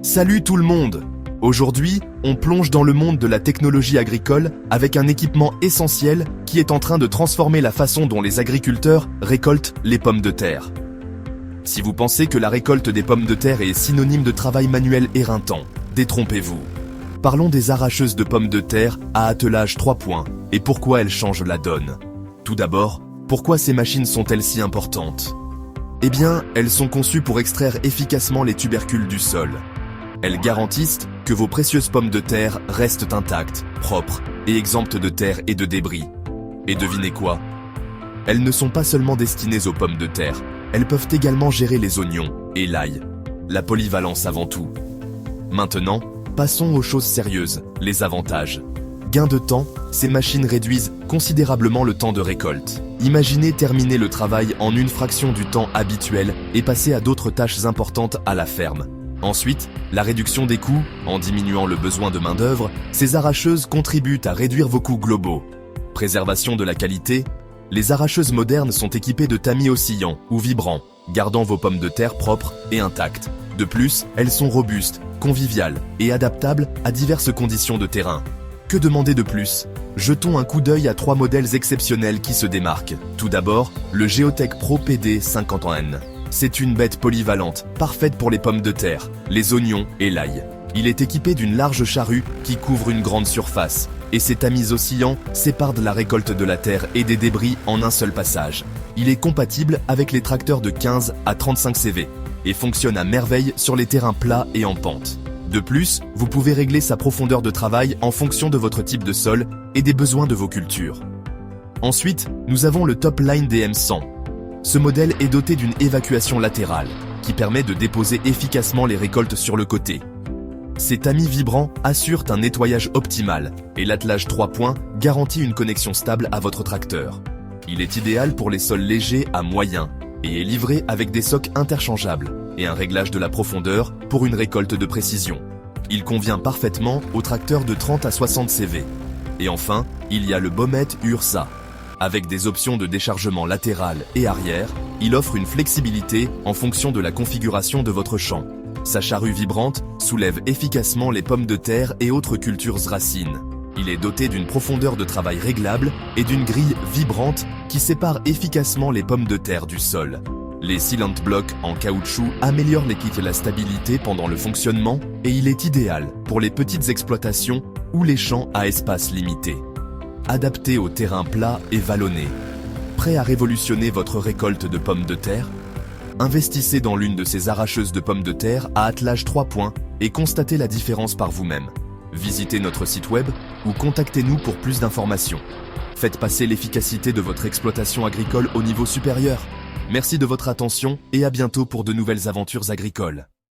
Salut tout le monde! Aujourd'hui, on plonge dans le monde de la technologie agricole avec un équipement essentiel qui est en train de transformer la façon dont les agriculteurs récoltent les pommes de terre. Si vous pensez que la récolte des pommes de terre est synonyme de travail manuel éreintant, détrompez-vous. Parlons des arracheuses de pommes de terre à attelage 3 points et pourquoi elles changent la donne. Tout d'abord, pourquoi ces machines sont-elles si importantes? Eh bien, elles sont conçues pour extraire efficacement les tubercules du sol. Elles garantissent que vos précieuses pommes de terre restent intactes, propres et exemptes de terre et de débris. Et devinez quoi? Elles ne sont pas seulement destinées aux pommes de terre, elles peuvent également gérer les oignons et l'ail. La polyvalence avant tout. Maintenant, passons aux choses sérieuses, les avantages. Gain de temps, ces machines réduisent considérablement le temps de récolte. Imaginez terminer le travail en une fraction du temps habituel et passer à d'autres tâches importantes à la ferme. Ensuite, la réduction des coûts, en diminuant le besoin de main-d'œuvre, ces arracheuses contribuent à réduire vos coûts globaux. Préservation de la qualité, les arracheuses modernes sont équipées de tamis oscillants ou vibrants, gardant vos pommes de terre propres et intactes. De plus, elles sont robustes, conviviales et adaptables à diverses conditions de terrain. Que demander de plus? Jetons un coup d'œil à 3 modèles exceptionnels qui se démarquent. Tout d'abord, le Geotech Pro PD 50N. C'est une bête polyvalente, parfaite pour les pommes de terre, les oignons et l'ail. Il est équipé d'une large charrue qui couvre une grande surface, et ses tamis oscillants séparent la récolte de la terre et des débris en un seul passage. Il est compatible avec les tracteurs de 15 à 35 CV, et fonctionne à merveille sur les terrains plats et en pente. De plus, vous pouvez régler sa profondeur de travail en fonction de votre type de sol et des besoins de vos cultures. Ensuite, nous avons le Top Line DM100. Ce modèle est doté d'une évacuation latérale, qui permet de déposer efficacement les récoltes sur le côté. Ces tamis vibrants assurent un nettoyage optimal, et l'attelage 3 points garantit une connexion stable à votre tracteur. Il est idéal pour les sols légers à moyens, et est livré avec des socs interchangeables, et un réglage de la profondeur pour une récolte de précision. Il convient parfaitement aux tracteurs de 30 à 60 CV. Et enfin, il y a le Bomet Ursa. Avec des options de déchargement latéral et arrière, il offre une flexibilité en fonction de la configuration de votre champ. Sa charrue vibrante soulève efficacement les pommes de terre et autres cultures racines. Il est doté d'une profondeur de travail réglable et d'une grille vibrante qui sépare efficacement les pommes de terre du sol. Les Sealant Blocks en caoutchouc améliorent l'équité et la stabilité pendant le fonctionnement et il est idéal pour les petites exploitations ou les champs à espace limité. Adapté au terrain plat et vallonné. Prêt à révolutionner votre récolte de pommes de terre? Investissez dans l'une de ces arracheuses de pommes de terre à attelage 3 points et constatez la différence par vous-même. Visitez notre site web ou contactez-nous pour plus d'informations. Faites passer l'efficacité de votre exploitation agricole au niveau supérieur. Merci de votre attention et à bientôt pour de nouvelles aventures agricoles.